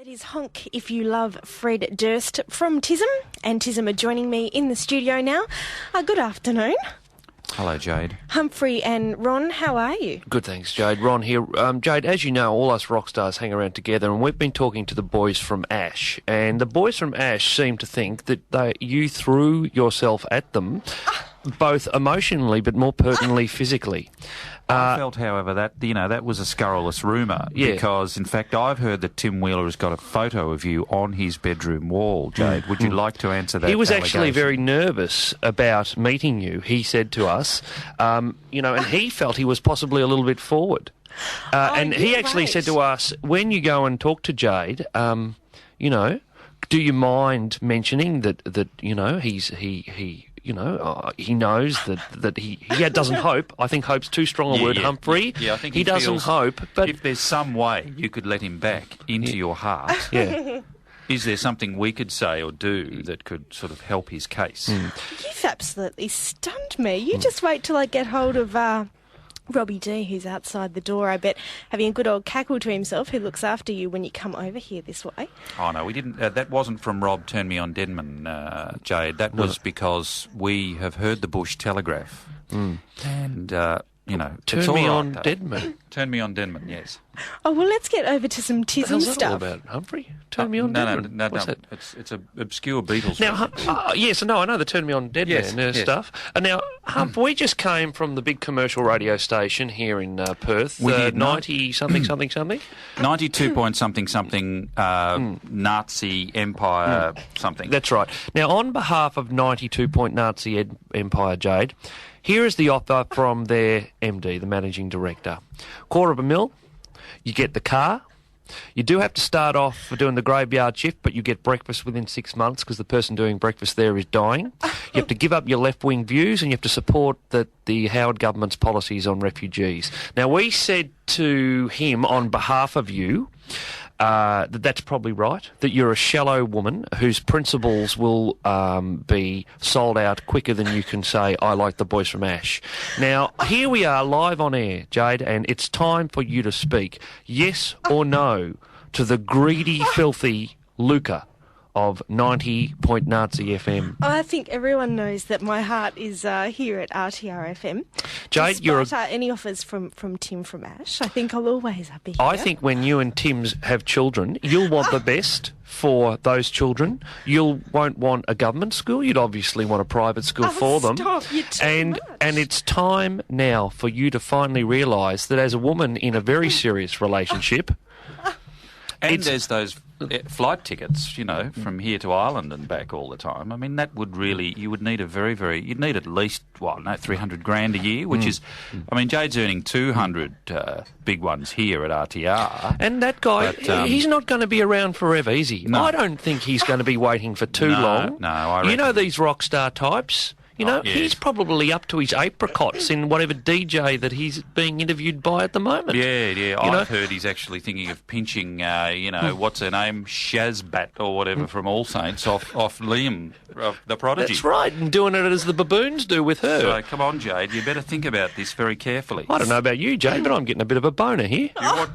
It is Honk If You Love Fred Durst from TISM, and TISM are joining me in the studio now. Good afternoon. Hello, Jade. Humphrey and Ron, how are you? Good, thanks, Jade. Ron here. Jade, as you know, all us rock stars hang around together, and we've been talking to the boys from Ash, and the boys from Ash seem to think that you threw yourself at them, both emotionally but more pertinently physically. I felt, however, that was a scurrilous rumour, because, in fact, I've heard that Tim Wheeler has got a photo of you on his bedroom wall, Jade. Would you like to answer that? He was allegation? actually very nervous about meeting you, he said to us, and he felt he was possibly a little bit forward. And he actually said to us, when you go and talk to Jade, do you mind mentioning that he knows that he doesn't hope. I think hope's too strong a word, Humphrey. Yeah, I think he doesn't hope. But if there's some way you could let him back into your heart, is there something we could say or do that could sort of help his case? You've absolutely stunned me. You just wait till I get hold of Robbie D, who's outside the door, I bet, having a good old cackle to himself, who looks after you when you come over here this way. Oh, no, we didn't. That wasn't from Rob Turn Me On Denman, Jade. That was because we have heard the Bush Telegraph. And, Turn Me On Denman. Turn Me On Denman, yes. Oh, well, let's get over to some TISM What's that all stuff. about, Humphrey? Turn Me On Denman. No. What's that? It's an obscure Beatles Now, yes, I know the Turn Me On Deadman stuff. Now, Hump, we just came from the big commercial radio station here in Perth. We did 90-something, something. 92 point something, Nazi Empire something. That's right. Now, on behalf of 92 Point Nazi Empire, Jade, here is the offer from their MD, the Managing Director. $250,000, you get the car. You do have to start off for doing the graveyard shift, but you get breakfast within 6 months because the person doing breakfast there is dying. You have to give up your left-wing views, and you have to support the Howard government's policies on refugees. Now, we said to him on behalf of you that's probably right, that you're a shallow woman whose principles will be sold out quicker than you can say, I like the boys from Ash. Now, here we are live on air, Jade, and it's time for you to speak yes or no to the greedy, filthy Luca of 90 Point Nazi FM. I think everyone knows that my heart is here at RTR FM. Jade, Despite any offers from Tim from Ash, I think I'll always be here. I think when you and Tim's have children, you'll want the best for those children. You won't want a government school. You'd obviously want a private school for them. Stop, you're too much. And it's time now for you to finally realise that as a woman in a very serious relationship... And there's those flight tickets, from here to Ireland and back all the time. I mean, that would really, you would need you'd need at least, $300,000 a year, which is, I mean, Jade's earning 200 big ones here at RTR. And that guy, he's not going to be around forever, is he? No. I don't think he's going to be waiting for too long. No, I reckon. You know these rock star types? He's probably up to his apricots in whatever DJ that he's being interviewed by at the moment. Yeah. I've heard he's actually thinking of pinching, what's her name, Shazbat or whatever from All Saints off Liam, the Prodigy. That's right, and doing it as the baboons do with her. So come on, Jade, you better think about this very carefully. I don't know about you, Jade, but I'm getting a bit of a boner here.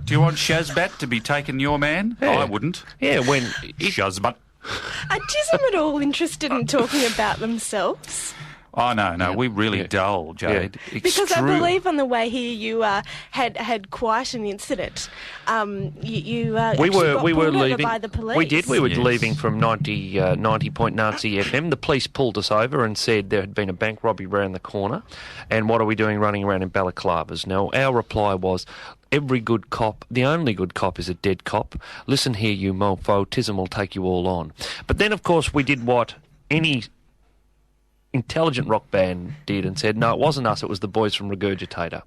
Do you want Shazbat to be taking your man? Yeah. I wouldn't. Yeah, when... Shazbat. Are TISM at all interested in talking about themselves? Oh, no, we really dull, Jade. Yeah. Because I believe on the way here you had quite an incident. We were leaving by the police. We did. We were leaving from 90 Point Nazi FM. The police pulled us over and said there had been a bank robbery around the corner, and what are we doing running around in balaclavas? Now, our reply was, every good cop, the only good cop is a dead cop. Listen here, you mofo, TISM will take you all on. But then, of course, we did what any intelligent rock band did and said, no, it wasn't us, it was the boys from Regurgitator.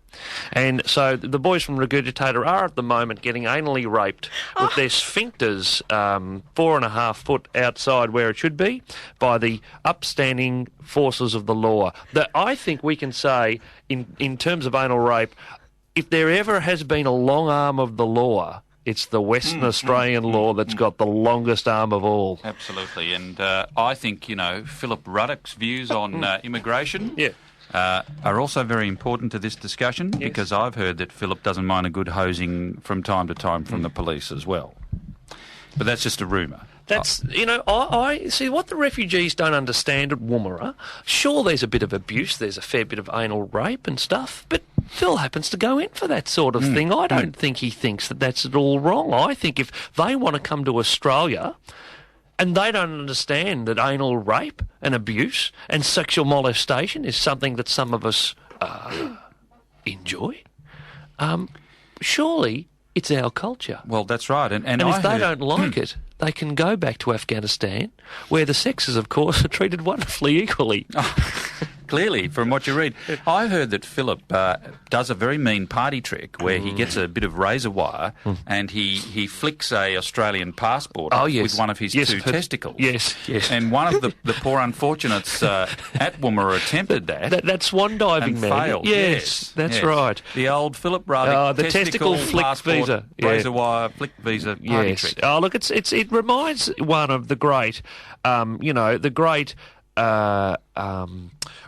And so the boys from Regurgitator are at the moment getting anally raped with their sphincters 4.5 foot outside where it should be by the upstanding forces of the law. That I think we can say, in terms of anal rape, if there ever has been a long arm of the law, it's the Western Australian law that's got the longest arm of all. Absolutely. And I think, Philip Ruddock's views on immigration are also very important to this discussion, because I've heard that Philip doesn't mind a good hosing from time to time from the police as well. But that's just a rumour. That's, I see what the refugees don't understand at Woomera. Sure, there's a bit of abuse, there's a fair bit of anal rape and stuff, but Phil happens to go in for that sort of thing. I don't think he thinks that that's at all wrong. I think if they want to come to Australia and they don't understand that anal rape and abuse and sexual molestation is something that some of us enjoy, surely it's our culture. Well, that's right. And if they don't like it, they can go back to Afghanistan, where the sexes, of course, are treated wonderfully equally. Clearly, from what you read. I heard that Philip does a very mean party trick where he gets a bit of razor wire and he flicks a Australian passport with one of his two testicles. Yes. And one of the poor unfortunates at Woomera attempted that. That's swan diving, and man. failed. Yes, that's right. The old Philip Ruddock the testicle flick passport, visa. razor wire flick visa party trick. Oh, look, it reminds one of the great, the great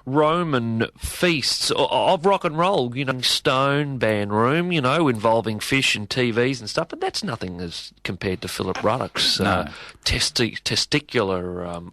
Roman feasts of rock and roll, stone band room, involving fish and TVs and stuff, but that's nothing as compared to Philip Ruddock's testicular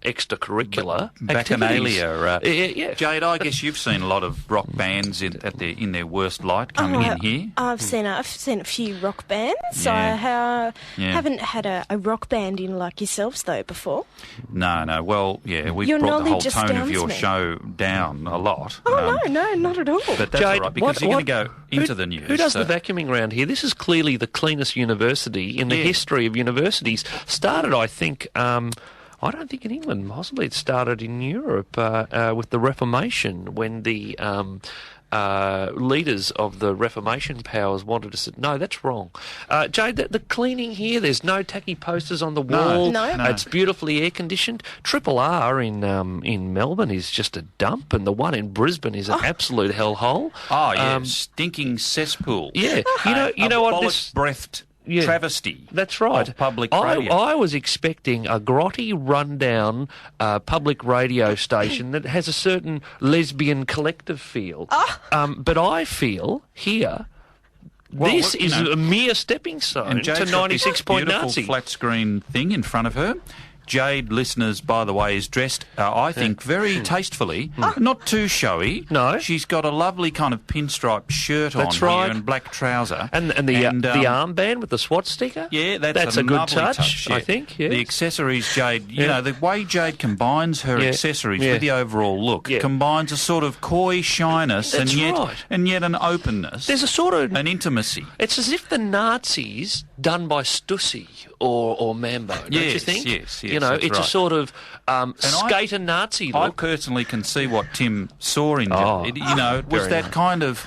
extracurricular Bacchanalia. Yeah. Jade, I guess you've seen a lot of rock bands in their worst light coming in here. I've seen a few rock bands. Yeah. I haven't had a rock band in like yourselves though before. No. Well, yeah, we've Your brought the whole knowledge tone of your astounds me. show down a lot. Oh, no, not at all. But that's Jade, all right, because you're going to go into the news. Who does the vacuuming around here? This is clearly the cleanest university in the history of universities. Started, I think, I don't think in England, possibly it started in Europe with the Reformation, when the leaders of the Reformation powers wanted to say, no, that's wrong. Jade, the cleaning here, there's no tacky posters on the wall. No. It's beautifully air-conditioned. Triple R in Melbourne is just a dump, and the one in Brisbane is an absolute hellhole. Oh, yeah, stinking cesspool. Yeah. You know what this... breathed travesty. That's right. Of public radio. I was expecting a grotty, rundown public radio station that has a certain lesbian collective feel. But I feel here... this is a mere stepping stone to 96 Point beautiful Nazi. Flat screen thing in front of her. Jade, listeners, by the way, is dressed, I think, very tastefully. Not too showy. No. She's got a lovely kind of pinstripe shirt on here and black trouser. And the armband with the SWAT sticker? Yeah, that's a good lovely touch, yeah. I think. Yes. The accessories, Jade, the way Jade combines her accessories with the overall look, combines a sort of coy shyness and yet an openness. There's a sort of... an intimacy. It's as if the Nazis done by Stussy or Mambo, don't you think? Yes. It's a sort of skater Nazi look. I personally can see what Tim saw in Jade. It was that kind of...